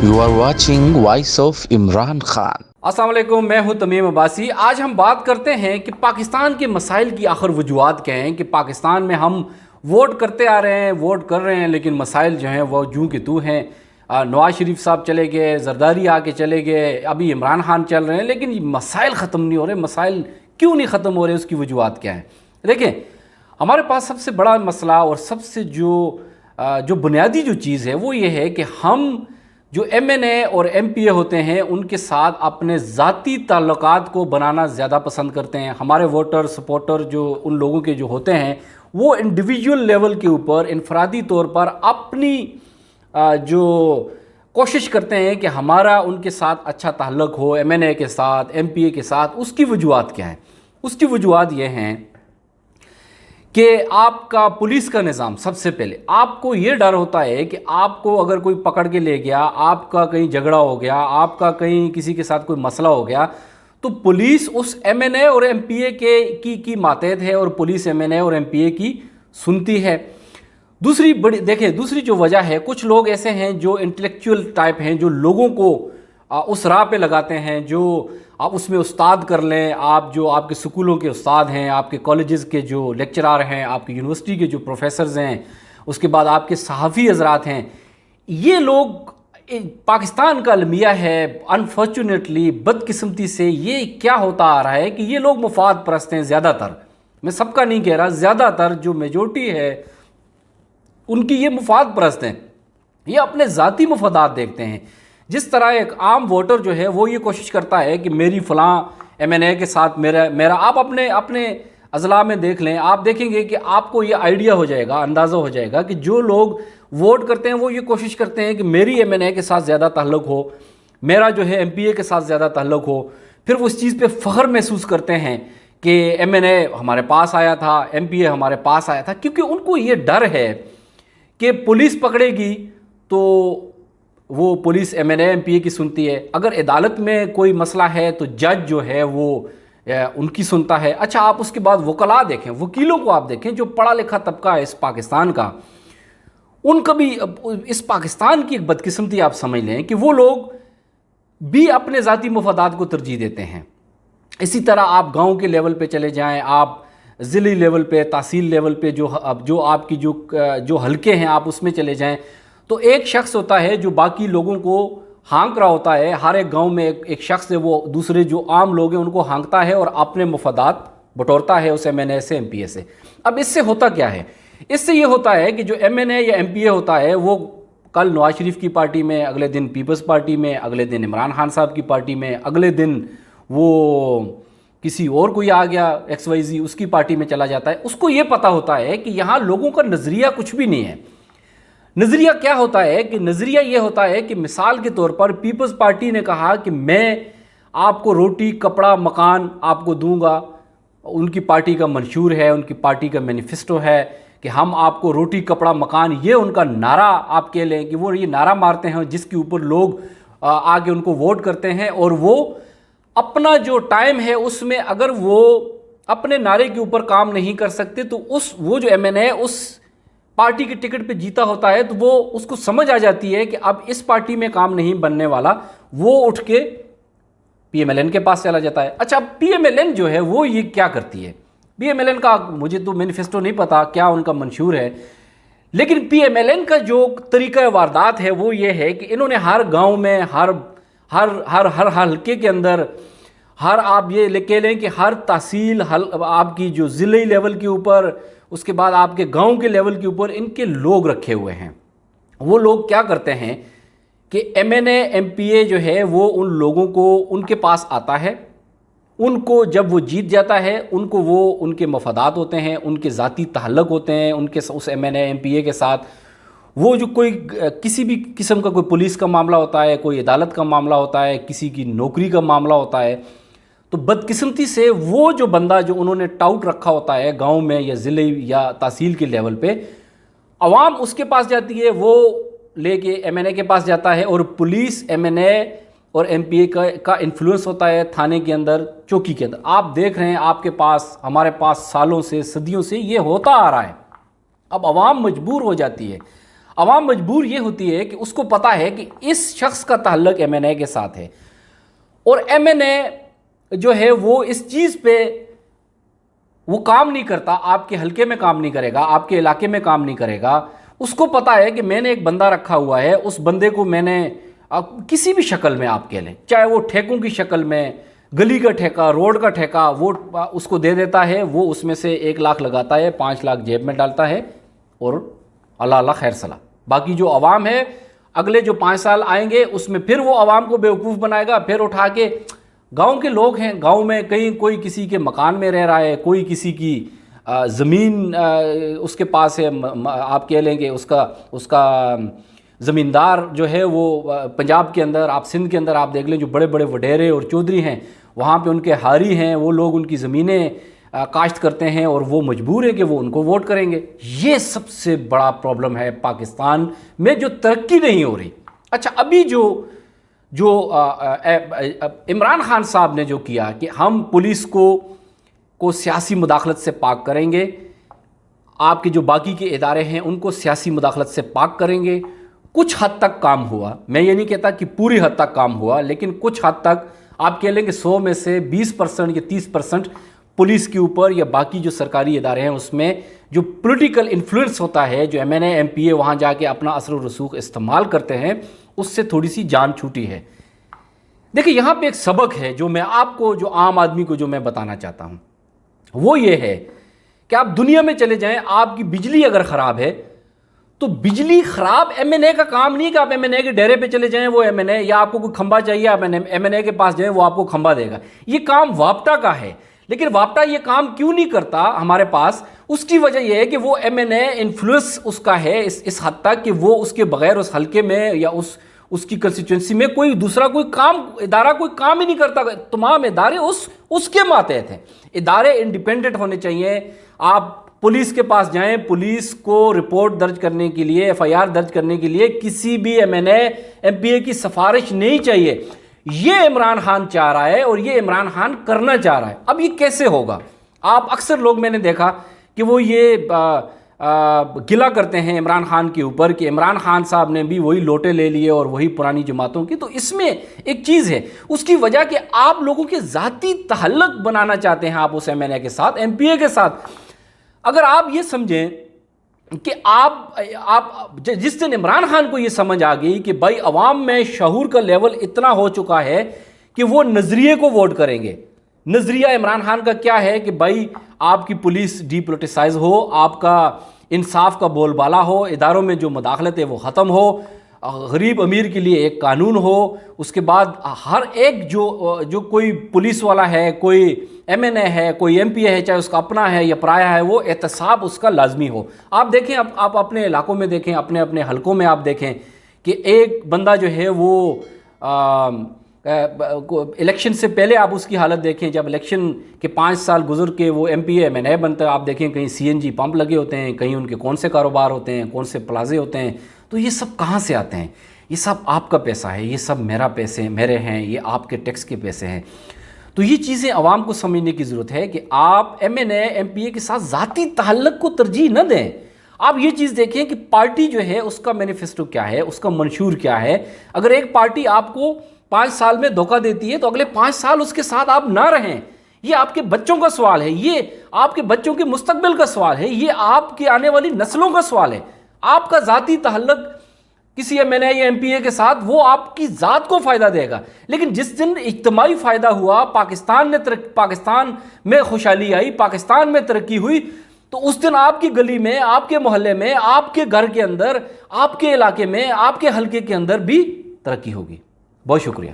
You are watching Voice of Imran Khan. अस्सलाम वालेकुम, मैं हूं तमीम अब्बासी। आज हम बात करते हैं कि पाकिस्तान के मसाइल की आखिर वजूहात क्या हैं कि पाकिस्तान में हम वोट करते आ रहे हैं, वोट कर रहे हैं, लेकिन मसाइल जो हैं वो जूं के तू हैं। नवाज शरीफ साहब चले गए, जरदारी आके चले गए, अभी इमरान खान चल रहे हैं, लेकिन ये मसाइल ख़त्म नहीं हो रहे। मसाइल क्यों नहीं ख़त्म हो रहे, उसकी वजूहात क्या हैं? देखें, हमारे पास सबसे बड़ा मसला और सबसे जो बुनियादी जो चीज़ है वो ये है कि हम जो MNA और MPA होते हैं उनके साथ अपने ज़ाती ताल्लुकात को बनाना ज़्यादा पसंद करते हैं। हमारे वोटर सपोर्टर जो उन लोगों के जो होते हैं वो इंडिविजुअल लेवल के ऊपर इनफरादी तौर पर अपनी जो कोशिश करते हैं कि हमारा उनके साथ अच्छा ताल्लुक हो, MNA के साथ, MPA के साथ। उसकी वजूहात क्या है? उसकी वजूहात ये हैं कि आपका पुलिस का निज़ाम, सबसे पहले आपको ये डर होता है कि आपको अगर कोई पकड़ के ले गया, आपका कहीं झगड़ा हो गया, आपका कहीं किसी के साथ कोई मसला हो गया, तो पुलिस उस MNA और MPA की मातहत है और पुलिस MNA और MPA की सुनती है। दूसरी बड़ी देखें, दूसरी जो वजह है, कुछ लोग ऐसे हैं जो इंटेलेक्चुअल टाइप हैं, जो लोगों को उस राह पे लगाते हैं, जो आप उसमें उस्ताद कर लें, आप जो आपके स्कूलों के उस्ताद हैं, आपके कॉलेजेस के जो लेक्चरार हैं, आपकी यूनिवर्सिटी के जो प्रोफेसर्स हैं, उसके बाद आपके सहाफ़ी हज़रात हैं, ये लोग पाकिस्तान का अलमिया है। अनफॉर्चुनेटली, बदकिस्मती से ये क्या होता आ रहा है कि ये लोग मुफाद परस्त हैं। ज़्यादातर, मैं सबका नहीं कह रहा, ज़्यादातर जो मेजॉरिटी है उनकी ये मुफाद परस्त हैं। ये अपने ज़ाती मुफादात देखते हैं। जिस तरह एक आम वोटर जो है वो ये कोशिश करता है कि मेरी फ़लाँ MNA के साथ मेरा आप अपने अज़ला में देख लें, आप देखेंगे कि आपको ये आइडिया हो जाएगा, अंदाज़ा हो जाएगा कि जो लोग वोट करते हैं वो ये कोशिश करते हैं कि मेरी MNA के साथ ज़्यादा ताल्लुक़ हो, मेरा जो है MPA के साथ ज़्यादा ताल्लुक़ हो। फिर वो इस चीज़ पे फ़ख्र महसूस करते हैं कि MNA हमारे पास आया था, MPA हमारे पास आया था, क्योंकि उनको ये डर है कि पुलिस पकड़ेगी तो वो पुलिस MNA MPA की सुनती है। अगर अदालत में कोई मसला है तो जज जो है वो उनकी सुनता है। अच्छा, आप उसके बाद वकला देखें, वकीलों को आप देखें, जो पढ़ा लिखा तबका है इस पाकिस्तान का, उनका भी इस पाकिस्तान की एक बदकिस्मती आप समझ लें कि वो लोग भी अपने ज़ाती मुफादात को तरजीह देते हैं। इसी तरह आप गाँव के लेवल पे चले जाएँ, आप ज़िली लेवल पे, तहसील लेवल पे, जो आपकी जो हलके हैं आप उसमें चले जाएँ, तो एक शख्स होता है जो बाकी लोगों को हाँक रहा होता है। हर एक गांव में एक शख्स है, वो दूसरे जो आम लोग हैं उनको हाँकता है और अपने मुफादात बटोरता है उस MNA से, MPA से। अब इससे होता क्या है? इससे ये होता है कि जो MNA या MPA होता है वो कल नवाज शरीफ की पार्टी में, अगले दिन पीपल्स पार्टी में, अगले दिन इमरान खान साहब की पार्टी में, अगले दिन वो किसी और कोई आ गया XYZ उसकी पार्टी में चला जाता है। उसको ये पता होता है कि यहाँ लोगों का नज़रिया कुछ भी नहीं है। नज़रिया क्या होता है कि नज़रिया ये होता है कि मिसाल के तौर पर पीपल्स पार्टी ने कहा कि मैं आपको रोटी, कपड़ा, मकान आपको दूंगा। उनकी पार्टी का मंशूर है, उनकी पार्टी का मैनिफेस्टो है कि हम आपको रोटी, कपड़ा, मकान, ये उनका नारा आप कह लें कि वो ये नारा मारते हैं जिसके ऊपर लोग आगे उनको वोट करते हैं। और वो अपना जो टाइम है उसमें अगर वो अपने नारे के ऊपर काम नहीं कर सकते तो वो जो MNA उस पार्टी की टिकट पे जीता होता है तो वो उसको समझ आ जाती है कि अब इस पार्टी में काम नहीं बनने वाला, वो उठ के PMLN के पास चला जाता है। अच्छा, PMLN जो है वो ये क्या करती है? PMLN का मुझे तो मैनिफेस्टो नहीं पता क्या उनका मंशूर है, लेकिन PMLN का जो तरीका वारदात है वो ये है कि इन्होंने हर गांव में, हर हल्के के अंदर, आप ये कह लें कि हर तहसील, आपकी जो ज़िले लेवल के ऊपर, उसके बाद आपके गांव के लेवल के ऊपर इनके लोग रखे हुए हैं। वो लोग क्या करते हैं कि MNA MPA जो है वो उन लोगों को उनके पास आता है, उनको जब वो जीत जाता है उनको वो उनके मफादात होते हैं, उनके ज़ाती ताल्लुक़ होते हैं उनके उस MNA MPA के साथ। वो जो कोई किसी भी किस्म का कोई पुलिस का मामला होता है, कोई अदालत का मामला होता है, किसी की नौकरी का मामला होता है, तो बदकिस्मती से वो जो बंदा जो उन्होंने टाउट रखा होता है गांव में या ज़िले या तहसील के लेवल पे, अवाम उसके पास जाती है, वो लेके MNA के पास जाता है और पुलिस MNA और MPA का इन्फ्लुएंस होता है थाने के अंदर, चौकी के अंदर। आप देख रहे हैं आपके पास, हमारे पास सालों से, सदियों से ये होता आ रहा है। अब अवाम मजबूर हो जाती है, عوام مجبور یہ ہوتی ہے کہ اس کو پتہ ہے کہ اس شخص کا تعلق ایم این اے کے ساتھ ہے، اور ایم این اے جو ہے وہ اس چیز پہ وہ کام نہیں کرتا، آپ کے حلقے میں کام نہیں کرے گا، آپ کے علاقے میں کام نہیں کرے گا۔ اس کو پتہ ہے کہ میں نے ایک بندہ رکھا ہوا ہے، اس بندے کو میں نے کسی بھی شکل میں آپ کہہ لیں، چاہے وہ ٹھیکوں کی شکل میں، گلی کا ٹھیکہ، روڈ کا ٹھیکہ، وہ اس کو دے دیتا ہے، وہ اس میں سے 1 لاکھ لگاتا ہے، 5 لاکھ جیب میں ڈالتا ہے، اور اللہ اللہ خیر صلاح۔ باقی جو عوام ہے اگلے جو 5 سال آئیں گے اس میں پھر وہ عوام کو بیوقوف بنائے گا، پھر اٹھا کے گاؤں کے لوگ ہیں، گاؤں میں کہیں کوئی کسی کے مکان میں رہ رہا ہے، کوئی کسی کی زمین اس کے پاس ہے، آپ کہہ لیں گے اس کا زمیندار جو ہے وہ پنجاب کے اندر، آپ سندھ کے اندر آپ دیکھ لیں جو بڑے بڑے وڈیرے اور چودھری ہیں، وہاں پہ ان کے حاری ہیں، وہ لوگ ان کی زمینیں کاشت کرتے ہیں اور وہ مجبور ہیں کہ وہ ان کو ووٹ کریں گے۔ یہ سب سے بڑا پرابلم ہے پاکستان میں، جو ترقی نہیں ہو رہی۔ اچھا، ابھی جو عمران خان صاحب نے جو کیا کہ ہم پولیس کو سیاسی مداخلت سے پاک کریں گے، آپ کے جو باقی کے ادارے ہیں ان کو سیاسی مداخلت سے پاک کریں گے، کچھ حد تک کام ہوا۔ میں یہ نہیں کہتا کہ پوری حد تک کام ہوا، لیکن کچھ حد تک آپ کہہ لیں کہ 100 میں سے 20% یا 30% پولیس کے اوپر یا باقی جو سرکاری ادارے ہیں اس میں جو پولیٹیکل انفلوئنس ہوتا ہے، جو M N A M P A وہاں جا کے اپنا اثر و رسوخ استعمال کرتے ہیں، اس سے تھوڑی سی جان چھوٹی ہے۔ دیکھیں، یہاں پہ ایک سبق ہے جو میں آپ کو، جو عام آدمی کو جو میں بتانا چاہتا ہوں، وہ یہ ہے کہ آپ دنیا میں چلے جائیں، آپ کی بجلی اگر خراب ہے تو بجلی خراب ایم این اے کا کام نہیں کہ آپ ایم این اے کے ڈیرے پہ چلے جائیں، وہ ایم این اے، یا آپ کو کوئی کھمبا چاہیے آپ ایم این اے کے پاس جائیں وہ آپ کو کھمبا دے گا۔ یہ کام وابٹا کا ہے، لیکن وابٹا یہ کام کیوں نہیں کرتا ہمارے پاس؟ اس کی وجہ یہ ہے کہ وہ ایم این اے انفلوئنس اس کا ہے اس حد تک کہ وہ اس کے بغیر اس حلقے میں یا اس کی کنسٹیچوئنسی میں کوئی دوسرا کوئی ادارہ کوئی کام ہی نہیں کرتا۔ تمام ادارے اس کے ماتحت ہیں۔ ادارے انڈیپینڈنٹ ہونے چاہیے۔ آپ پولیس کے پاس جائیں، پولیس کو رپورٹ درج کرنے کے لیے، ایف آئی آر درج کرنے کے لیے کسی بھی M N A M P A کی سفارش نہیں چاہیے۔ یہ عمران خان چاہ رہا ہے اور یہ عمران خان کرنا چاہ رہا ہے۔ اب یہ کیسے ہوگا؟ آپ اکثر لوگ میں نے دیکھا کہ وہ یہ گلہ کرتے ہیں عمران خان کے اوپر کہ عمران خان صاحب نے بھی وہی لوٹے لے لیے اور وہی پرانی جماعتوں کی۔ تو اس میں ایک چیز ہے، اس کی وجہ کہ آپ لوگوں کے ذاتی تعلق بنانا چاہتے ہیں آپ اس ایم این اے کے ساتھ، ایم پی اے کے ساتھ۔ اگر آپ یہ سمجھیں کہ آپ جس دن عمران خان کو یہ سمجھ آ گئی کہ بھائی عوام میں شعور کا لیول اتنا ہو چکا ہے کہ وہ نظریے کو ووٹ کریں گے۔ نظریہ عمران خان کا کیا ہے کہ بھائی آپ کی پولیس ڈی پولیٹیسائز ہو، آپ کا انصاف کا بول بالا ہو، اداروں میں جو مداخلت ہے وہ ختم ہو، غریب امیر کے لیے ایک قانون ہو، اس کے بعد ہر ایک جو کوئی پولیس والا ہے، کوئی ایم این اے ہے، کوئی ایم پی اے ہے، چاہے اس کا اپنا ہے یا پرایا ہے، وہ احتساب اس کا لازمی ہو۔ آپ دیکھیں، آپ اپنے علاقوں میں دیکھیں، اپنے حلقوں میں آپ دیکھیں کہ ایک بندہ جو ہے وہ الیکشن سے پہلے آپ اس کی حالت دیکھیں، جب الیکشن کے 5 سال گزر کے وہ M P A M N A بنتا ہے، آپ دیکھیں کہیں سی این جی پمپ لگے ہوتے ہیں، کہیں ان کے کون سے کاروبار ہوتے ہیں، کون سے پلازے ہوتے ہیں۔ تو یہ سب کہاں سے آتے ہیں؟ یہ سب آپ کا پیسہ ہے، یہ سب میرے ہیں، یہ آپ کے ٹیکس کے پیسے ہیں۔ تو یہ چیزیں عوام کو سمجھنے کی ضرورت ہے کہ آپ M N A M P A کے ساتھ ذاتی تعلق کو ترجیح نہ دیں۔ آپ یہ چیز دیکھیں کہ پارٹی جو ہے اس کا مینیفیسٹو کیا ہے، اس کا منشور کیا ہے۔ اگر ایک پارٹی آپ کو 5 سال میں دھوکہ دیتی ہے تو اگلے 5 سال اس کے ساتھ آپ نہ رہیں۔ یہ آپ کے بچوں کا سوال ہے، یہ آپ کے بچوں کے مستقبل کا سوال ہے، یہ آپ کی آنے والی نسلوں کا سوال ہے۔ آپ کا ذاتی تعلق کسی ایم این اے یا ایم پی اے کے ساتھ وہ آپ کی ذات کو فائدہ دے گا، لیکن جس دن اجتماعی فائدہ ہوا، پاکستان میں خوشحالی آئی، پاکستان میں ترقی ہوئی، تو اس دن آپ کی گلی میں، آپ کے محلے میں، آپ کے گھر کے اندر، آپ کے علاقے میں، آپ کے حلقے کے اندر بھی ترقی ہوگی۔ بہت شکریہ۔